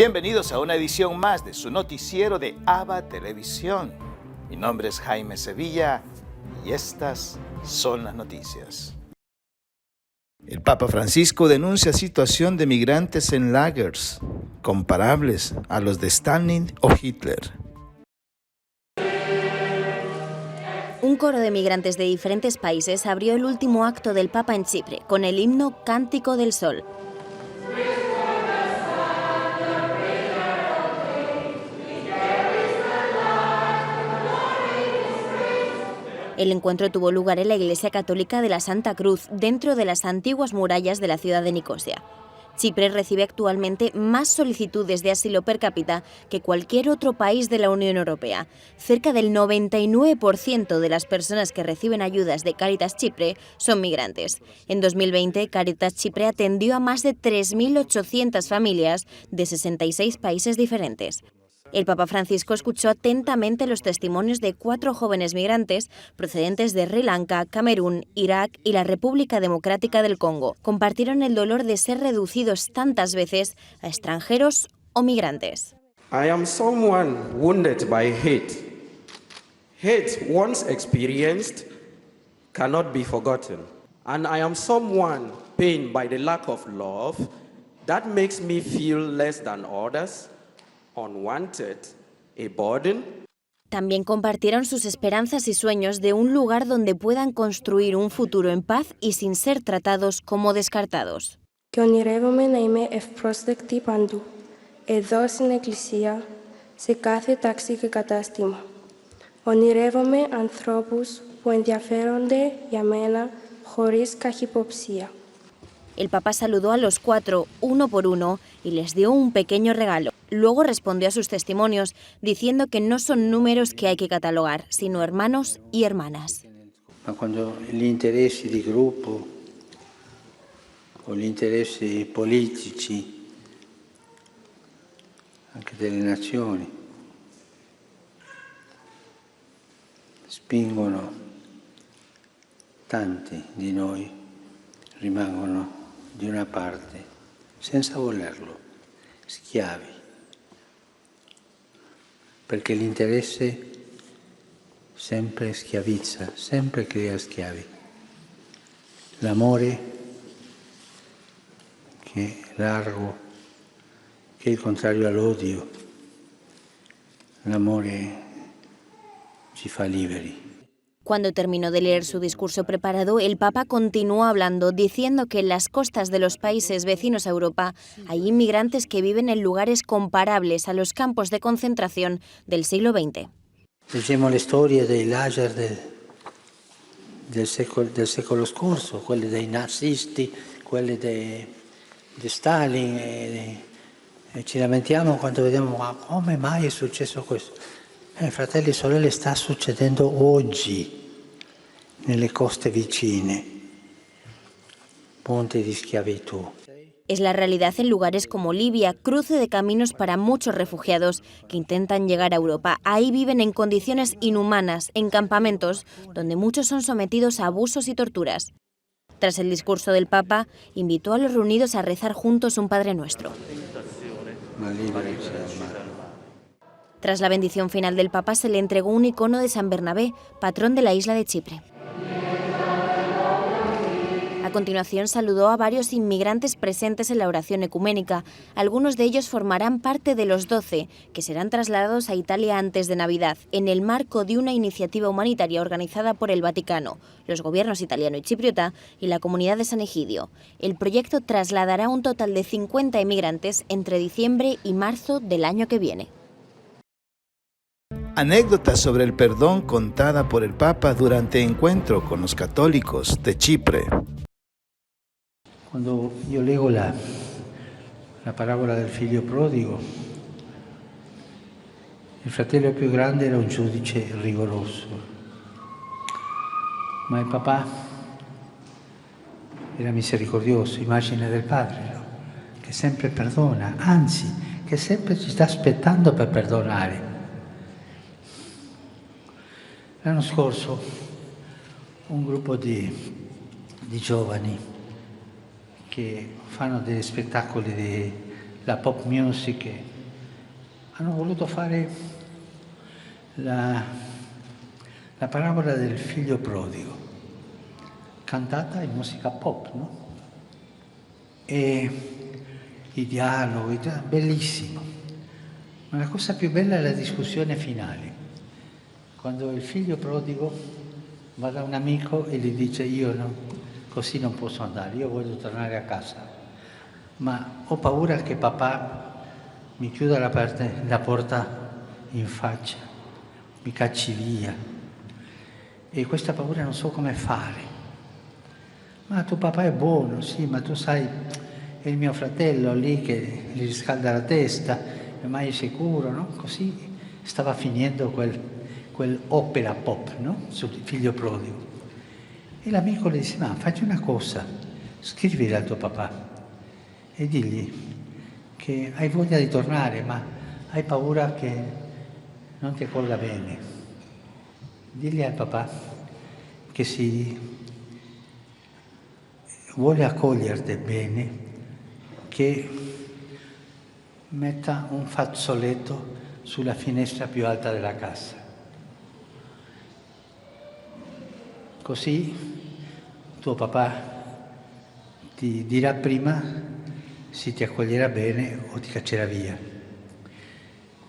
Bienvenidos a una edición más de su noticiero de ABA Televisión. Mi nombre es Jaime Sevilla y estas son las noticias. El Papa Francisco denuncia situación de migrantes en lagers, comparables a los de Stalin o Hitler. Un coro de migrantes de diferentes países abrió el último acto del Papa en Chipre con el himno Cántico del Sol. El encuentro tuvo lugar en la Iglesia Católica de la Santa Cruz, dentro de las antiguas murallas de la ciudad de Nicosia. Chipre recibe actualmente más solicitudes de asilo per cápita que cualquier otro país de la Unión Europea. Cerca del 99% de las personas que reciben ayudas de Cáritas Chipre son migrantes. En 2020, Cáritas Chipre atendió a más de 3.800 familias de 66 países diferentes. El Papa Francisco escuchó atentamente los testimonios de 4 jóvenes migrantes procedentes de Sri Lanka, Camerún, Irak y la República Democrática del Congo. Compartieron el dolor de ser reducidos tantas veces a extranjeros o migrantes. I am someone wounded by hate. Hate once experienced cannot be forgotten. And I am someone pained by the lack of love that makes me feel less than others. Unwanted, a burden. También compartieron sus esperanzas y sueños de un lugar donde puedan construir un futuro en paz y sin ser tratados como descartados. Και ονειρεύομαι να είμαι ευπρόσδεκτη παντού, εδώ στην Εκκλησία, σε κάθε τάξη και κατάστημα. Ονειρεύομαι ανθρώπους που ενδιαφέρονται για μένα χωρίς καχυποψία. El Papa saludó a los 4, uno por uno, y les dio un pequeño regalo. Luego respondió a sus testimonios, diciendo que no son números que hay que catalogar, sino hermanos y hermanas. Ma quando gli interessi di gruppo o gli interessi politici, anche delle nazioni, spingono, tanti di noi rimangono di una parte, senza volerlo, schiavi, perché l'interesse sempre schiavizza, sempre crea schiavi. L'amore che è largo, che è il contrario all'odio, l'amore ci fa liberi. Cuando terminó de leer su discurso preparado, el Papa continuó hablando, diciendo que en las costas de los países vecinos a Europa hay inmigrantes que viven en lugares comparables a los campos de concentración del siglo XX. Leggiamo le storie dei lager del secolo scorso, quelle dei nazisti, quelle di Stalin, e ci lamentiamo quando vediamo ma come mai è successo questo. Fratelli e sorelle, sta succedendo oggi nelle coste vicine, ponte di schiavitù. Es la realidad en lugares como Libia, cruce de caminos para muchos refugiados que intentan llegar a Europa. Ahí viven en condiciones inhumanas, en campamentos, donde muchos son sometidos a abusos y torturas. Tras el discurso del Papa, invitó a los reunidos a rezar juntos un Padre Nuestro. Tras la bendición final del Papa, se le entregó un icono de San Bernabé, patrón de la isla de Chipre. A continuación, saludó a varios inmigrantes presentes en la oración ecuménica. Algunos de ellos formarán parte de los 12, que serán trasladados a Italia antes de Navidad, en el marco de una iniciativa humanitaria organizada por el Vaticano, los gobiernos italiano y chipriota y la comunidad de San Egidio. El proyecto trasladará un total de 50 inmigrantes entre diciembre y marzo del año que viene. Anécdotas sobre el perdón contada por el Papa durante encuentro con los católicos de Chipre. Quando io leggo la parabola del figlio prodigo, il fratello più grande era un giudice rigoroso, ma il papà era misericordioso, immagine del padre, no? Che sempre perdona, anzi, che sempre ci sta aspettando per perdonare. L'anno scorso un gruppo di giovani che fanno degli spettacoli della pop music hanno voluto fare la parabola del figlio prodigo, cantata in musica pop, no? E i dialoghi, bellissimo. Ma la cosa più bella è la discussione finale, quando il figlio prodigo va da un amico e gli dice: io no, così non posso andare, io voglio tornare a casa, ma ho paura che papà mi chiuda la porta in faccia, mi cacci via, e questa paura non so come fare. Ma tuo papà è buono, sì, ma tu sai, è il mio fratello lì che gli riscalda la testa, è mai sicuro, no? Così stava finendo quel opera pop, no? Sul figlio prodigo. E l'amico le disse: ma fagli una cosa, scrivile al tuo papà e digli che hai voglia di tornare, ma hai paura che non ti accolga bene. Digli al papà che si vuole accoglierti bene, che metta un fazzoletto sulla finestra più alta della casa. Così tuo papà ti dirà prima se ti accoglierà bene o ti caccerà via.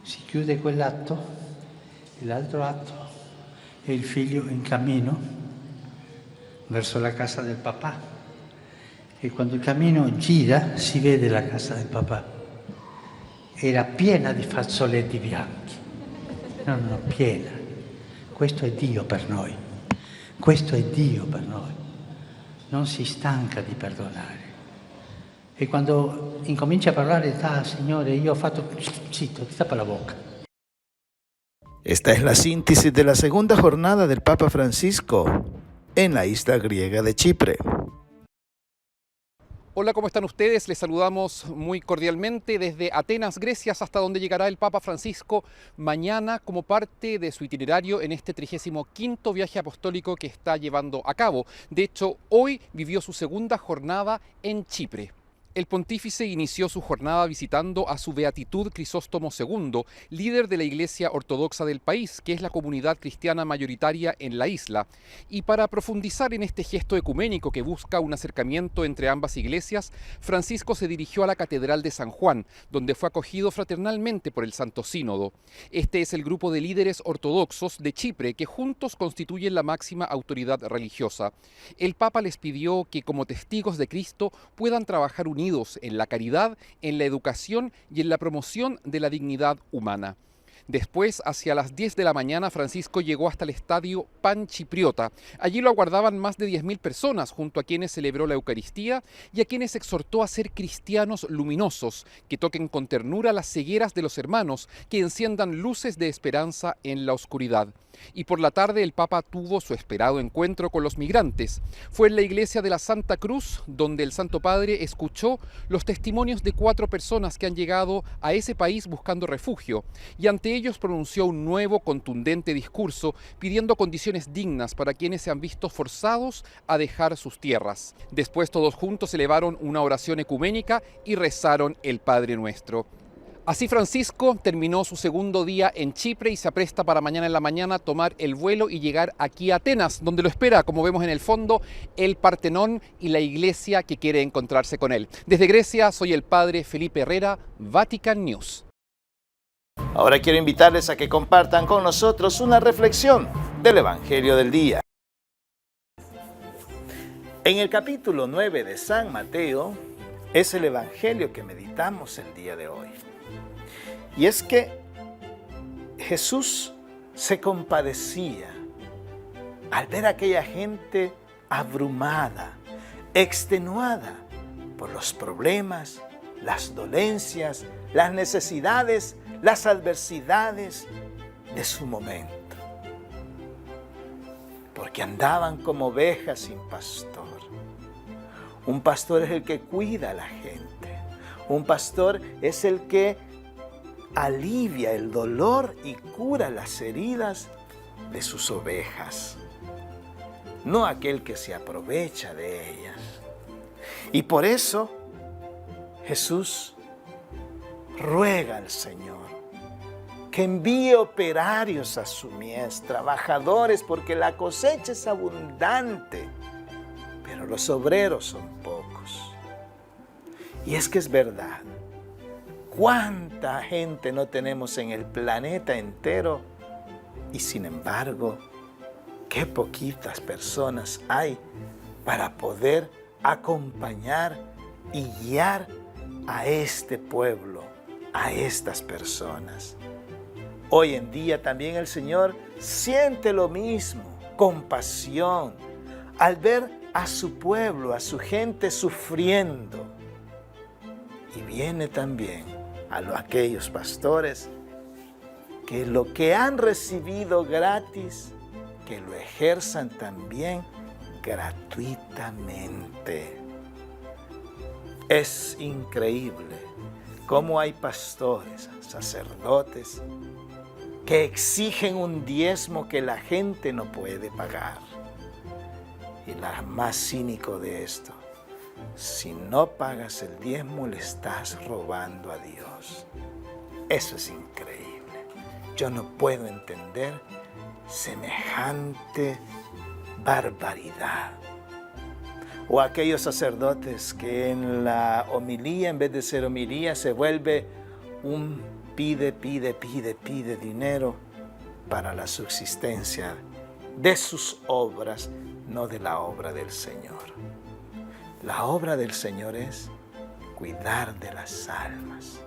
Si chiude quell'atto, e l'altro atto è il figlio in cammino verso la casa del papà. E quando il cammino gira si vede la casa del papà. Era piena di fazzoletti bianchi. No, piena. Questo è Dio per noi. Questo è Dio per noi. Non si stanca di perdonare. E quando incomincia a parlare, Signore, io ho fatto... Zitto, ti tappa la bocca. Esta es la síntesis de la segunda jornada del Papa Francisco en la isla griega de Chipre. Hola, ¿cómo están ustedes? Les saludamos muy cordialmente desde Atenas, Grecia, hasta donde llegará el Papa Francisco mañana como parte de su itinerario en este 35º viaje apostólico que está llevando a cabo. De hecho, hoy vivió su segunda jornada en Chipre. El pontífice inició su jornada visitando a su Beatitud Crisóstomo II, líder de la Iglesia Ortodoxa del país, que es la comunidad cristiana mayoritaria en la isla. Y para profundizar en este gesto ecuménico que busca un acercamiento entre ambas iglesias, Francisco se dirigió a la Catedral de San Juan, donde fue acogido fraternalmente por el Santo Sínodo. Este es el grupo de líderes ortodoxos de Chipre que juntos constituyen la máxima autoridad religiosa. El Papa les pidió que como testigos de Cristo puedan trabajar unidos en la caridad, en la educación y en la promoción de la dignidad humana. Después, hacia las 10 de la mañana, Francisco llegó hasta el estadio Panchipriota. Allí lo aguardaban más de 10.000 personas, junto a quienes celebró la Eucaristía y a quienes exhortó a ser cristianos luminosos, que toquen con ternura las cegueras de los hermanos, que enciendan luces de esperanza en la oscuridad. Y por la tarde el Papa tuvo su esperado encuentro con los migrantes. Fue en la iglesia de la Santa Cruz donde el Santo Padre escuchó los testimonios de 4 personas que han llegado a ese país buscando refugio, y ante ellos pronunció un nuevo contundente discurso pidiendo condiciones dignas para quienes se han visto forzados a dejar sus tierras. Después todos juntos elevaron una oración ecuménica y rezaron el Padre Nuestro. Así Francisco terminó su segundo día en Chipre y se apresta para mañana en la mañana tomar el vuelo y llegar aquí a Atenas, donde lo espera, como vemos en el fondo, el Partenón y la iglesia que quiere encontrarse con él. Desde Grecia, soy el padre Felipe Herrera, Vatican News. Ahora quiero invitarles a que compartan con nosotros una reflexión del Evangelio del día. En el capítulo 9 de San Mateo es el Evangelio que meditamos el día de hoy. Y es que Jesús se compadecía al ver a aquella gente abrumada, extenuada por los problemas, las dolencias, las necesidades, las adversidades de su momento. Porque andaban como ovejas sin pastor. Un pastor es el que cuida a la gente. Un pastor es el que alivia el dolor y cura las heridas de sus ovejas, no aquel que se aprovecha de ellas. Y por eso Jesús ruega al Señor que envíe operarios a su mies, trabajadores, porque la cosecha es abundante, pero los obreros son pocos. Y es que es verdad, ¿cuánta gente no tenemos en el planeta entero? Y sin embargo, qué poquitas personas hay para poder acompañar y guiar a este pueblo, a estas personas. Hoy en día también el Señor siente lo mismo, compasión, al ver a su pueblo, a su gente sufriendo. Y viene también a aquellos pastores que lo que han recibido gratis, que lo ejerzan también gratuitamente. Es increíble cómo hay pastores, sacerdotes, que exigen un diezmo que la gente no puede pagar. Y lo más cínico de esto, si no pagas el diezmo, le estás robando a Dios. Eso es increíble. Yo no puedo entender semejante barbaridad. O aquellos sacerdotes que en la homilía, en vez de ser homilía, se vuelve un pide dinero para la subsistencia de sus obras, no de la obra del Señor. La obra del Señor es cuidar de las almas.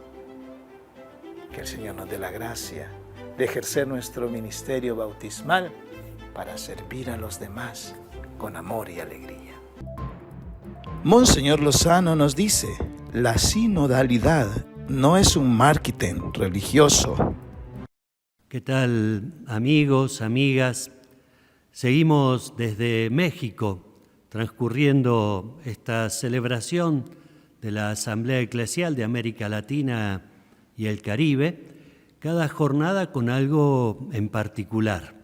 Que el Señor nos dé la gracia de ejercer nuestro ministerio bautismal para servir a los demás con amor y alegría. Monseñor Lozano nos dice, la sinodalidad no es un marketing religioso. ¿Qué tal, amigos, amigas? Seguimos desde México transcurriendo esta celebración de la Asamblea Eclesial de América Latina y el Caribe, cada jornada con algo en particular.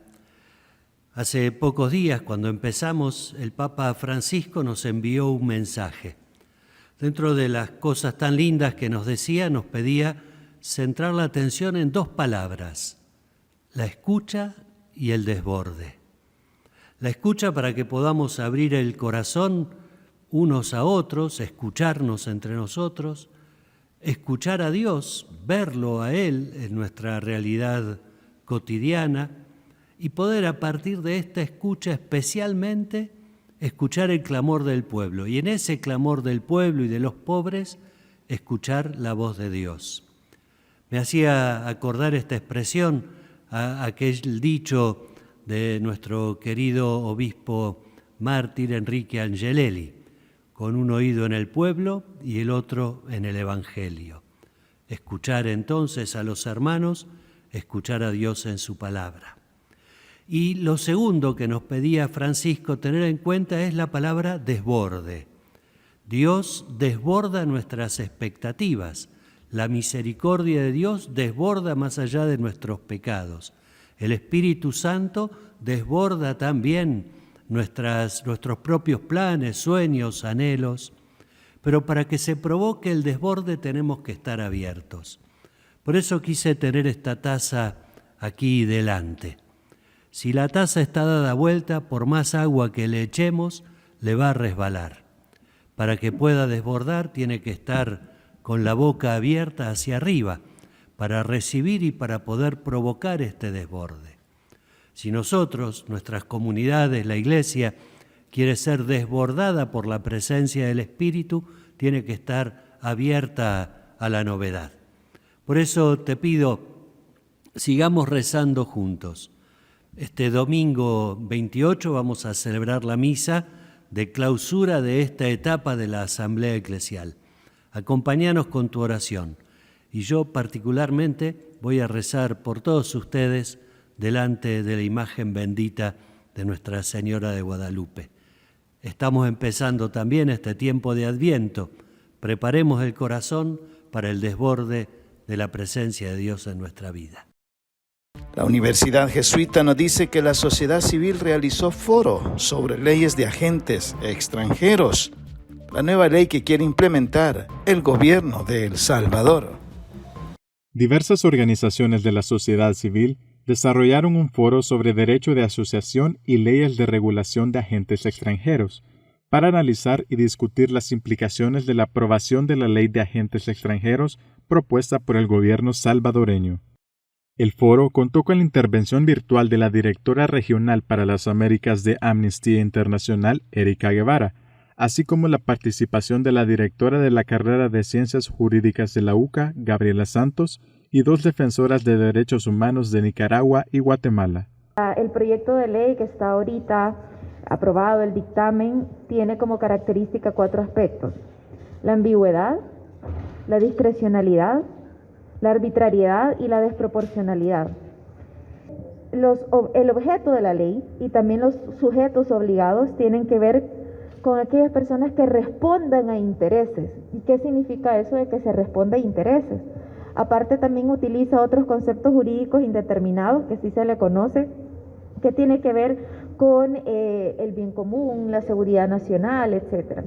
Hace pocos días, cuando empezamos, el Papa Francisco nos envió un mensaje. Dentro de las cosas tan lindas que nos decía, nos pedía centrar la atención en dos palabras: la escucha y el desborde. La escucha para que podamos abrir el corazón unos a otros, escucharnos entre nosotros, escuchar a Dios, verlo a Él en nuestra realidad cotidiana y poder a partir de esta escucha especialmente escuchar el clamor del pueblo y en ese clamor del pueblo y de los pobres escuchar la voz de Dios. Me hacía acordar esta expresión a aquel dicho de nuestro querido obispo mártir Enrique Angelelli: con un oído en el pueblo y el otro en el Evangelio. Escuchar entonces a los hermanos, escuchar a Dios en su palabra. Y lo segundo que nos pedía Francisco tener en cuenta es la palabra desborde. Dios desborda nuestras expectativas. La misericordia de Dios desborda más allá de nuestros pecados. El Espíritu Santo desborda también nuestros propios planes, sueños, anhelos, pero para que se provoque el desborde tenemos que estar abiertos. Por eso quise tener esta taza aquí delante. Si la taza está dada vuelta, por más agua que le echemos, le va a resbalar. Para que pueda desbordar, tiene que estar con la boca abierta hacia arriba, para recibir y para poder provocar este desborde. Si nosotros, nuestras comunidades, la Iglesia, quiere ser desbordada por la presencia del Espíritu, tiene que estar abierta a la novedad. Por eso te pido, sigamos rezando juntos. Este domingo 28 vamos a celebrar la misa de clausura de esta etapa de la Asamblea Eclesial. Acompáñanos con tu oración. Y yo particularmente voy a rezar por todos ustedes delante de la imagen bendita de Nuestra Señora de Guadalupe. Estamos empezando también este tiempo de Adviento. Preparemos el corazón para el desborde de la presencia de Dios en nuestra vida. La Universidad Jesuita nos dice que la sociedad civil realizó foro sobre leyes de agentes extranjeros, la nueva ley que quiere implementar el gobierno de El Salvador. Diversas organizaciones de la sociedad civil desarrollaron un foro sobre derecho de asociación y leyes de regulación de agentes extranjeros, para analizar y discutir las implicaciones de la aprobación de la Ley de Agentes Extranjeros propuesta por el gobierno salvadoreño. El foro contó con la intervención virtual de la directora regional para las Américas de Amnistía Internacional, Erika Guevara, así como la participación de la directora de la carrera de Ciencias Jurídicas de la UCA, Gabriela Santos, y 2 defensoras de derechos humanos de Nicaragua y Guatemala. El proyecto de ley que está ahorita aprobado, el dictamen, tiene como característica 4 aspectos: la ambigüedad, la discrecionalidad, la arbitrariedad y la desproporcionalidad. El objeto de la ley y también los sujetos obligados tienen que ver con aquellas personas que respondan a intereses. ¿Y qué significa eso de que se responda a intereses? Aparte, también utiliza otros conceptos jurídicos indeterminados que sí se le conoce, que tiene que ver con el bien común, la seguridad nacional, etc.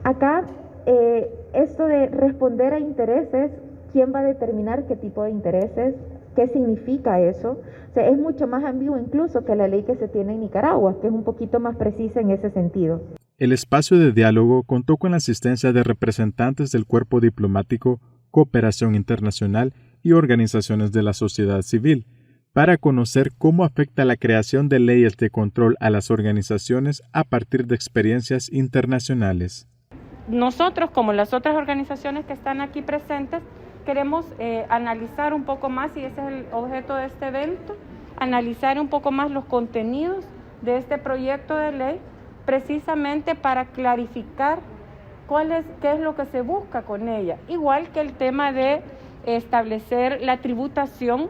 Acá, esto de responder a intereses, ¿quién va a determinar qué tipo de intereses? ¿Qué significa eso? O sea, es mucho más ambiguo incluso que la ley que se tiene en Nicaragua, que es un poquito más precisa en ese sentido. El espacio de diálogo contó con la asistencia de representantes del cuerpo diplomático, cooperación internacional y organizaciones de la sociedad civil, para conocer cómo afecta la creación de leyes de control a las organizaciones a partir de experiencias internacionales. Nosotros, como las otras organizaciones que están aquí presentes, queremos analizar un poco más, y ese es el objeto de este evento, analizar un poco más los contenidos de este proyecto de ley, precisamente para clarificar qué es lo que se busca con ella. Igual que el tema de establecer la tributación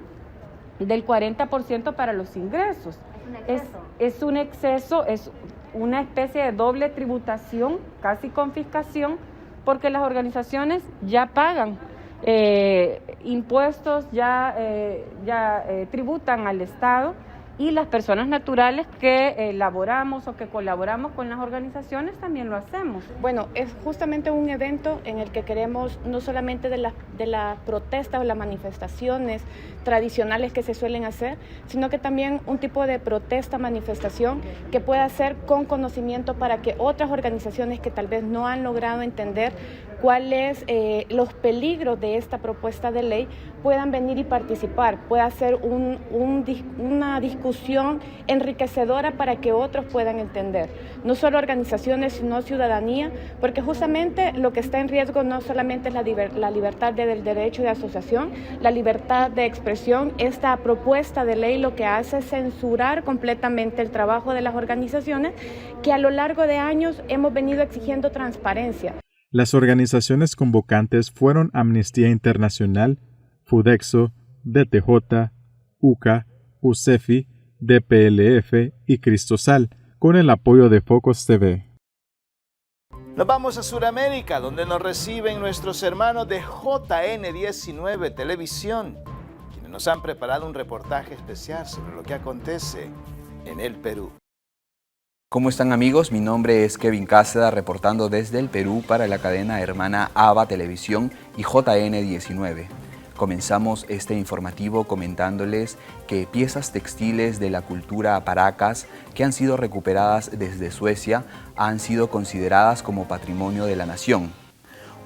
del 40% para los ingresos. Es un exceso, es una especie de doble tributación, casi confiscación, porque las organizaciones ya pagan impuestos, ya tributan al Estado, y las personas naturales que laboramos o que colaboramos con las organizaciones también lo hacemos. Bueno, es justamente un evento en el que queremos no solamente de las protestas o las manifestaciones tradicionales que se suelen hacer, sino que también un tipo de protesta, manifestación que pueda ser con conocimiento para que otras organizaciones que tal vez no han logrado entender cuáles los peligros de esta propuesta de ley puedan venir y participar, pueda ser una discusión enriquecedora para que otros puedan entender, no solo organizaciones sino ciudadanía, porque justamente lo que está en riesgo no solamente es la libertad del derecho de asociación, la libertad de expresión. Esta propuesta de ley lo que hace es censurar completamente el trabajo de las organizaciones que a lo largo de años hemos venido exigiendo transparencia. Las organizaciones convocantes fueron Amnistía Internacional, FUDEXO, DTJ, UCA, UCEFI, DPLF y Cristosal, con el apoyo de Focus TV. Nos vamos a Sudamérica, donde nos reciben nuestros hermanos de JN19 Televisión, quienes nos han preparado un reportaje especial sobre lo que acontece en el Perú. ¿Cómo están, amigos? Mi nombre es Kevin Cáceda, reportando desde el Perú para la cadena hermana ABA Televisión y JN19. Comenzamos este informativo comentándoles que piezas textiles de la cultura Paracas que han sido recuperadas desde Suecia han sido consideradas como patrimonio de la nación.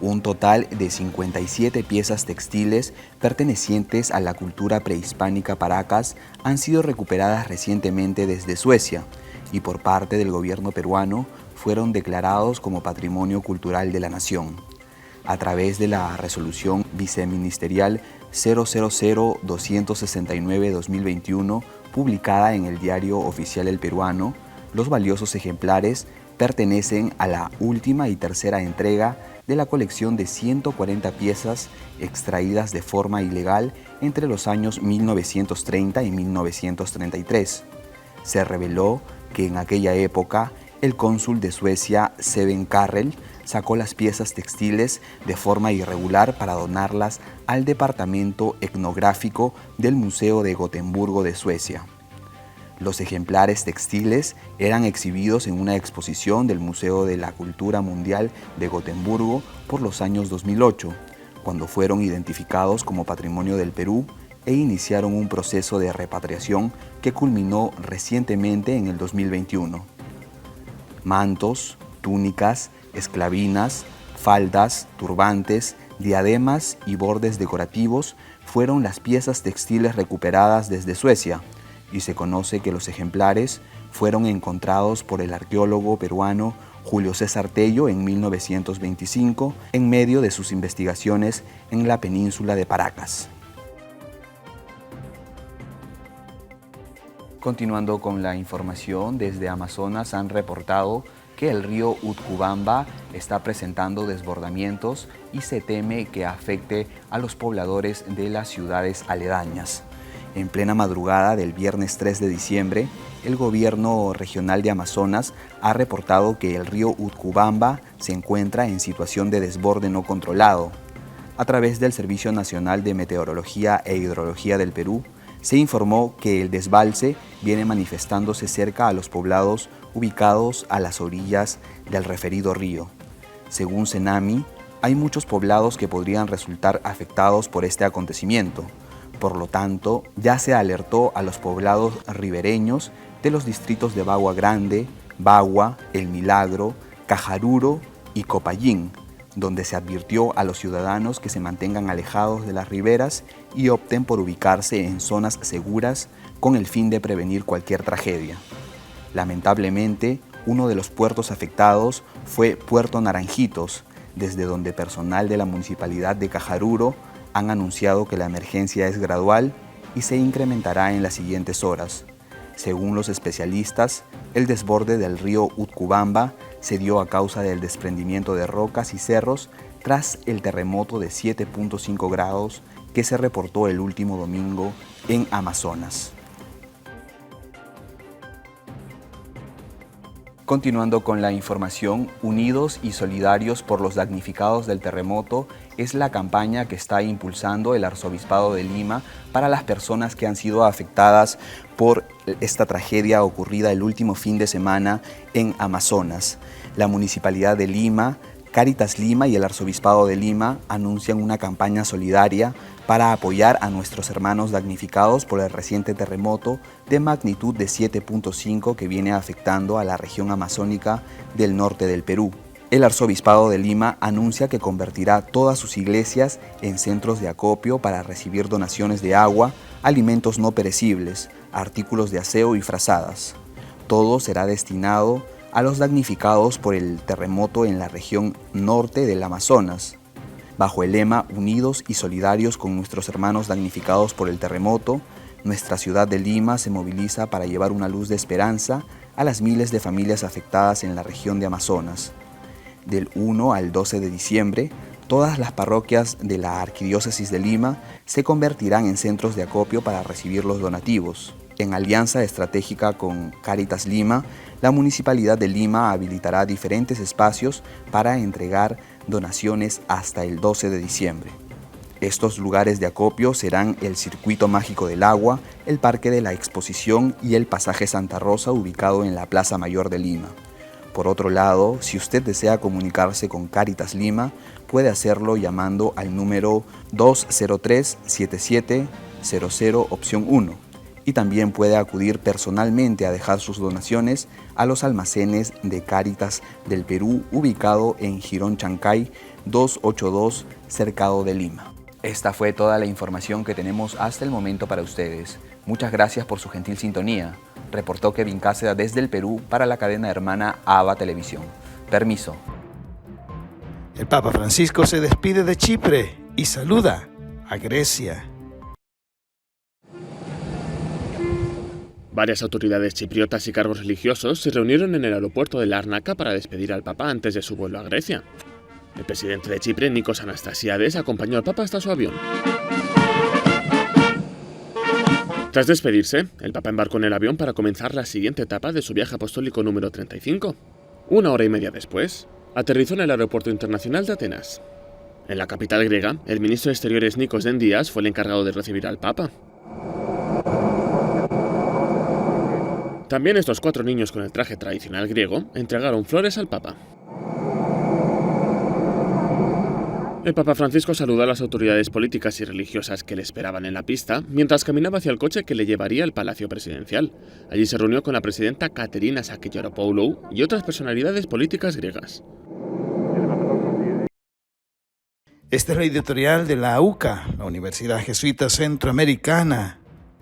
Un total de 57 piezas textiles pertenecientes a la cultura prehispánica Paracas han sido recuperadas recientemente desde Suecia y por parte del gobierno peruano fueron declarados como Patrimonio Cultural de la Nación. A través de la resolución viceministerial 000-269-2021, publicada en el Diario Oficial El Peruano, los valiosos ejemplares pertenecen a la última y tercera entrega de la colección de 140 piezas extraídas de forma ilegal entre los años 1930 y 1933. Se reveló que en aquella época el cónsul de Suecia, Seven Carrel, sacó las piezas textiles de forma irregular para donarlas al Departamento Etnográfico del Museo de Gotemburgo de Suecia. Los ejemplares textiles eran exhibidos en una exposición del Museo de la Cultura Mundial de Gotemburgo por los años 2008, cuando fueron identificados como Patrimonio del Perú e iniciaron un proceso de repatriación que culminó recientemente en el 2021. Mantos, túnicas, esclavinas, faldas, turbantes, diademas y bordes decorativos fueron las piezas textiles recuperadas desde Suecia, y se conoce que los ejemplares fueron encontrados por el arqueólogo peruano Julio César Tello en 1925 en medio de sus investigaciones en la península de Paracas. Continuando con la información, desde Amazonas han reportado que el río Utcubamba está presentando desbordamientos y se teme que afecte a los pobladores de las ciudades aledañas. En plena madrugada del viernes 3 de diciembre, el gobierno regional de Amazonas ha reportado que el río Utcubamba se encuentra en situación de desborde no controlado. A través del Servicio Nacional de Meteorología e Hidrología del Perú, se informó que el desbalse viene manifestándose cerca a los poblados ubicados a las orillas del referido río. Según Cenami, hay muchos poblados que podrían resultar afectados por este acontecimiento. Por lo tanto, ya se alertó a los poblados ribereños de los distritos de Bagua Grande, Bagua, El Milagro, Cajaruro y Copayín, donde se advirtió a los ciudadanos que se mantengan alejados de las riberas y opten por ubicarse en zonas seguras con el fin de prevenir cualquier tragedia. Lamentablemente, uno de los puertos afectados fue Puerto Naranjitos, desde donde personal de la Municipalidad de Cajaruro han anunciado que la emergencia es gradual y se incrementará en las siguientes horas. Según los especialistas, el desborde del río Utcubamba se dio a causa del desprendimiento de rocas y cerros tras el terremoto de 7.5 grados que se reportó el último domingo en Amazonas. Continuando con la información, Unidos y Solidarios por los Damnificados del Terremoto es la campaña que está impulsando el Arzobispado de Lima para las personas que han sido afectadas por esta tragedia ocurrida el último fin de semana en Amazonas. La Municipalidad de Lima, Cáritas Lima y el Arzobispado de Lima anuncian una campaña solidaria para apoyar a nuestros hermanos damnificados por el reciente terremoto de magnitud de 7.5 que viene afectando a la región amazónica del norte del Perú. El Arzobispado de Lima anuncia que convertirá todas sus iglesias en centros de acopio para recibir donaciones de agua, alimentos no perecibles, artículos de aseo y frazadas. Todo será destinado a los damnificados por el terremoto en la región norte del Amazonas. Bajo el lema Unidos y Solidarios con nuestros hermanos damnificados por el terremoto, nuestra ciudad de Lima se moviliza para llevar una luz de esperanza a las miles de familias afectadas en la región de Amazonas. Del 1 al 12 de diciembre, todas las parroquias de la Arquidiócesis de Lima se convertirán en centros de acopio para recibir los donativos. En alianza estratégica con Cáritas Lima, la Municipalidad de Lima habilitará diferentes espacios para entregar donaciones hasta el 12 de diciembre. Estos lugares de acopio serán el Circuito Mágico del Agua, el Parque de la Exposición y el Pasaje Santa Rosa, ubicado en la Plaza Mayor de Lima. Por otro lado, si usted desea comunicarse con Cáritas Lima, puede hacerlo llamando al número 203-7700 opción 1. Y también puede acudir personalmente a dejar sus donaciones a los almacenes de Cáritas del Perú, ubicado en Girón Chancay 282, Cercado de Lima. Esta fue toda la información que tenemos hasta el momento para ustedes. Muchas gracias por su gentil sintonía. Reportó Kevin Cáceda desde el Perú para la cadena hermana ABA Televisión. Permiso. El Papa Francisco se despide de Chipre y saluda a Grecia. Varias autoridades chipriotas y cargos religiosos se reunieron en el aeropuerto de Larnaca para despedir al Papa antes de su vuelo a Grecia. El presidente de Chipre, Nikos Anastasiades, acompañó al Papa hasta su avión. Tras despedirse, el Papa embarcó en el avión para comenzar la siguiente etapa de su viaje apostólico número 35. 1 hora y media después, aterrizó en el aeropuerto internacional de Atenas. En la capital griega, el ministro de Exteriores Nikos Dendias fue el encargado de recibir al Papa. También estos 4 niños con el traje tradicional griego entregaron flores al Papa. El Papa Francisco saludó a las autoridades políticas y religiosas que le esperaban en la pista mientras caminaba hacia el coche que le llevaría al Palacio Presidencial. Allí se reunió con la presidenta Katerina Sakellaropoulou y otras personalidades políticas griegas. Este es el editorial de la UCA, la Universidad Jesuita Centroamericana,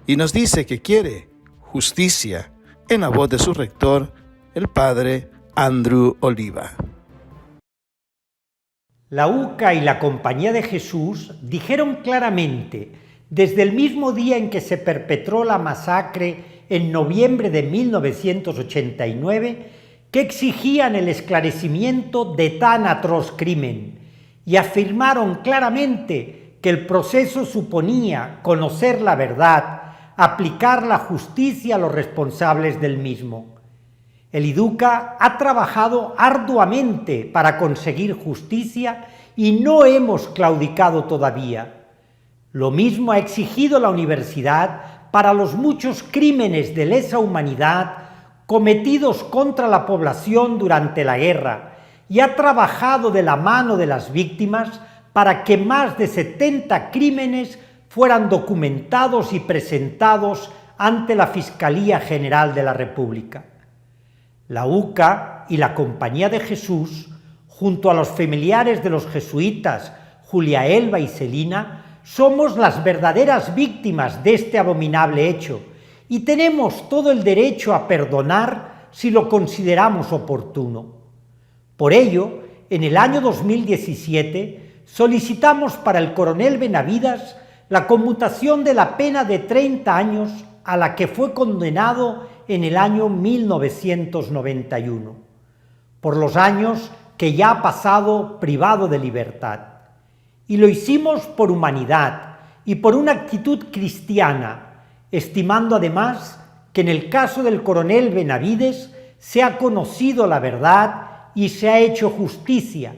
y nos dice que quiere justicia en la voz de su rector, el padre Andrew Oliva. La UCA y la Compañía de Jesús dijeron claramente, desde el mismo día en que se perpetró la masacre en noviembre de 1989, que exigían el esclarecimiento de tan atroz crimen y afirmaron claramente que el proceso suponía conocer la verdad, aplicar la justicia a los responsables del mismo. El IDUCA ha trabajado arduamente para conseguir justicia y no hemos claudicado todavía. Lo mismo ha exigido la universidad para los muchos crímenes de lesa humanidad cometidos contra la población durante la guerra y ha trabajado de la mano de las víctimas para que más de 70 crímenes fueran documentados y presentados ante la Fiscalía General de la República. La UCA y la Compañía de Jesús, junto a los familiares de los jesuitas Julia Elba y Celina, somos las verdaderas víctimas de este abominable hecho y tenemos todo el derecho a perdonar si lo consideramos oportuno. Por ello, en el año 2017 solicitamos para el coronel Benavides la conmutación de la pena de 30 años a la que fue condenado en el año 1991, por los años que ya ha pasado privado de libertad. Y lo hicimos por humanidad y por una actitud cristiana, estimando además que en el caso del coronel Benavides se ha conocido la verdad y se ha hecho justicia,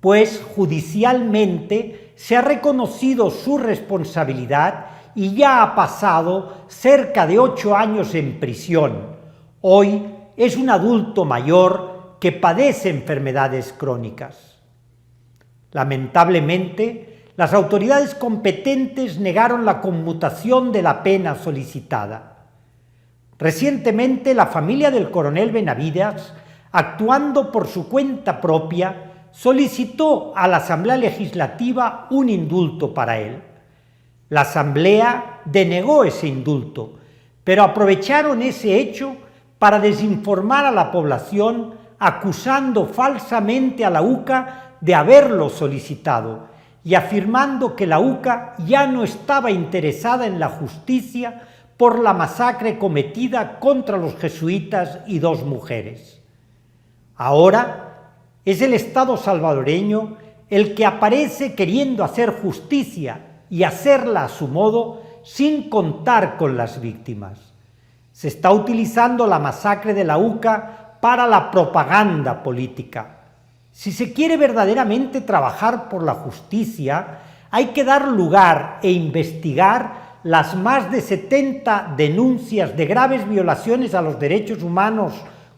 pues judicialmente se ha reconocido su responsabilidad y ya ha pasado cerca de 8 años en prisión. Hoy es un adulto mayor que padece enfermedades crónicas. Lamentablemente, las autoridades competentes negaron la conmutación de la pena solicitada. Recientemente, la familia del coronel Benavides, actuando por su cuenta propia, solicitó a la Asamblea Legislativa un indulto para él. La Asamblea denegó ese indulto, pero aprovecharon ese hecho para desinformar a la población, acusando falsamente a la UCA de haberlo solicitado y afirmando que la UCA ya no estaba interesada en la justicia por la masacre cometida contra los jesuitas y 2 mujeres. Ahora es el Estado salvadoreño el que aparece queriendo hacer justicia y hacerla a su modo sin contar con las víctimas. Se está utilizando la masacre de la UCA para la propaganda política. Si se quiere verdaderamente trabajar por la justicia, hay que dar lugar e investigar las más de 70 denuncias de graves violaciones a los derechos humanos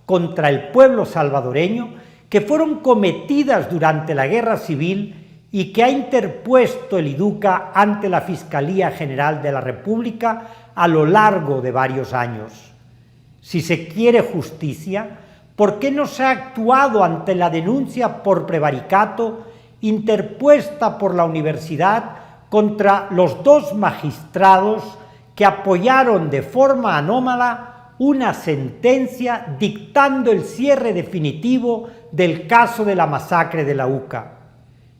contra el pueblo salvadoreño que fueron cometidas durante la Guerra Civil y que ha interpuesto el IDUCA ante la Fiscalía General de la República a lo largo de varios años. Si se quiere justicia, ¿por qué no se ha actuado ante la denuncia por prevaricato interpuesta por la universidad contra los 2 magistrados que apoyaron de forma anómala una sentencia dictando el cierre definitivo del caso de la masacre de la UCA?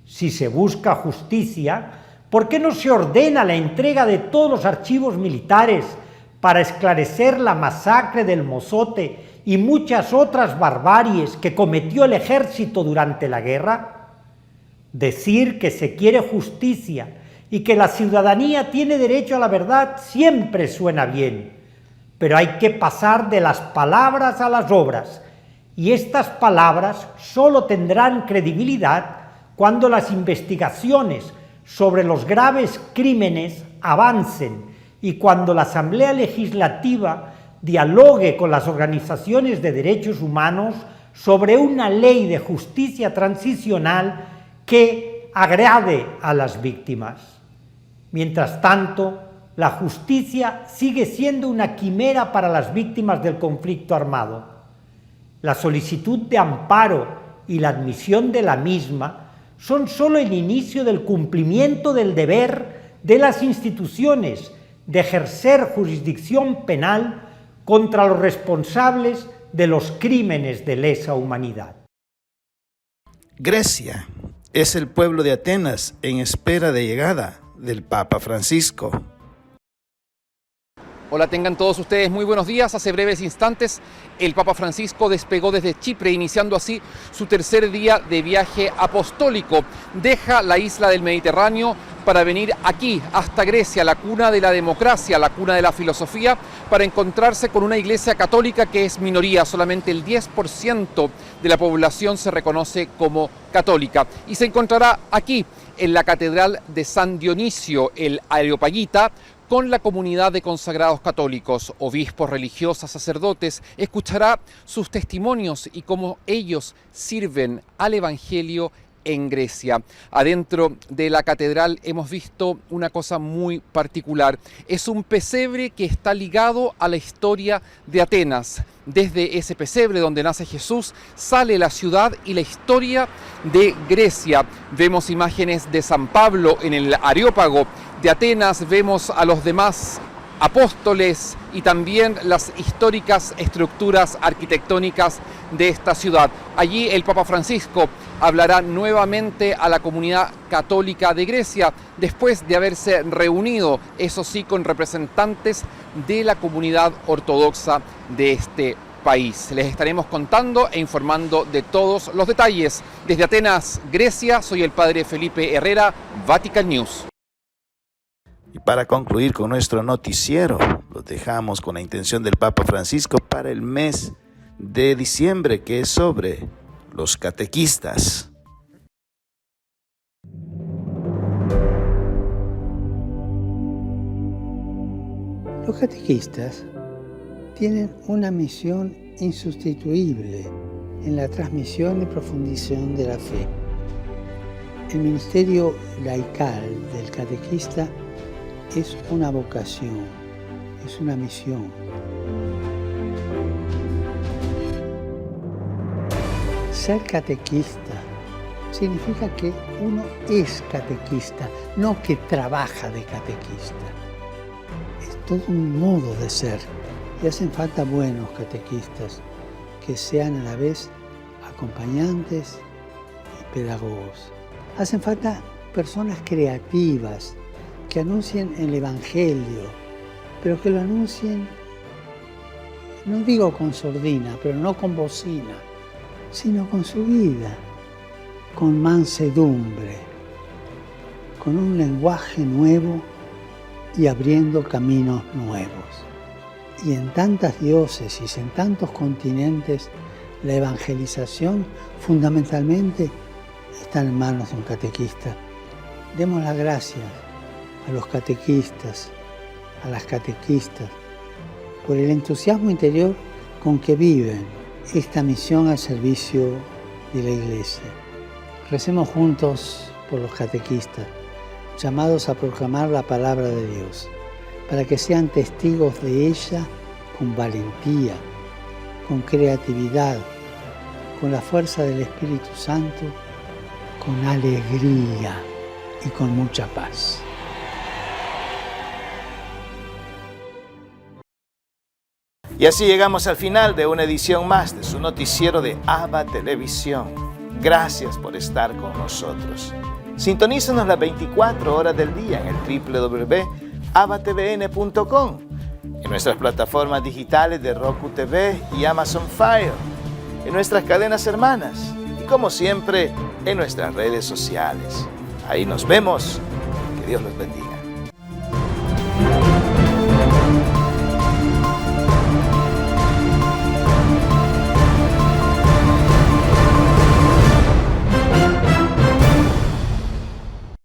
Si se busca justicia, ¿por qué no se ordena la entrega de todos los archivos militares para esclarecer la masacre del Mozote y muchas otras barbaries que cometió el ejército durante la guerra? Decir que se quiere justicia y que la ciudadanía tiene derecho a la verdad siempre suena bien, pero hay que pasar de las palabras a las obras, y estas palabras solo tendrán credibilidad cuando las investigaciones sobre los graves crímenes avancen y cuando la Asamblea Legislativa dialogue con las organizaciones de derechos humanos sobre una ley de justicia transicional que agrade a las víctimas. Mientras tanto, la justicia sigue siendo una quimera para las víctimas del conflicto armado. La solicitud de amparo y la admisión de la misma son solo el inicio del cumplimiento del deber de las instituciones de ejercer jurisdicción penal contra los responsables de los crímenes de lesa humanidad. Grecia es el pueblo de Atenas en espera de llegada del Papa Francisco. Hola, tengan todos ustedes muy buenos días. Hace breves instantes el Papa Francisco despegó desde Chipre, iniciando así su tercer día de viaje apostólico. Deja la isla del Mediterráneo para venir aquí, hasta Grecia, la cuna de la democracia, la cuna de la filosofía, para encontrarse con una iglesia católica que es minoría. Solamente el 10% de la población se reconoce como católica. Y se encontrará aquí, en la Catedral de San Dionisio, el Areopagita, con la comunidad de consagrados católicos, obispos, religiosas, sacerdotes. Escuchará sus testimonios y cómo ellos sirven al Evangelio en Grecia. Adentro de la catedral hemos visto una cosa muy particular. Es un pesebre que está ligado a la historia de Atenas. Desde ese pesebre donde nace Jesús sale la ciudad y la historia de Grecia. Vemos imágenes de San Pablo en el Areópago de Atenas, vemos a los demás apóstoles y también las históricas estructuras arquitectónicas de esta ciudad. Allí el Papa Francisco hablará nuevamente a la comunidad católica de Grecia después de haberse reunido, eso sí, con representantes de la comunidad ortodoxa de este país. Les estaremos contando e informando de todos los detalles. Desde Atenas, Grecia, soy el padre Felipe Herrera, Vatican News. Y para concluir con nuestro noticiero, los dejamos con la intención del Papa Francisco para el mes de diciembre, que es sobre los catequistas. Los catequistas tienen una misión insustituible en la transmisión y profundización de la fe. El ministerio laical del catequista es una vocación, es una misión. Ser catequista significa que uno es catequista, no que trabaja de catequista. Es todo un modo de ser y hacen falta buenos catequistas que sean a la vez acompañantes y pedagogos. Hacen falta personas creativas que anuncien el Evangelio, pero que lo anuncien, no digo con sordina, pero no con bocina, sino con su vida, con mansedumbre, con un lenguaje nuevo y abriendo caminos nuevos. Y en tantas diócesis, en tantos continentes, la evangelización fundamentalmente está en manos de un catequista. Demos las gracias a los catequistas, a las catequistas, por el entusiasmo interior con que viven esta misión al servicio de la Iglesia. Recemos juntos por los catequistas, llamados a proclamar la palabra de Dios, para que sean testigos de ella con valentía, con creatividad, con la fuerza del Espíritu Santo, con alegría y con mucha paz. Y así llegamos al final de una edición más de su noticiero de ABA Televisión. Gracias por estar con nosotros. Sintonízanos las 24 horas del día en el www.abatvn.com, en nuestras plataformas digitales de Roku TV y Amazon Fire, en nuestras cadenas hermanas y, como siempre, en nuestras redes sociales. Ahí nos vemos. Que Dios los bendiga.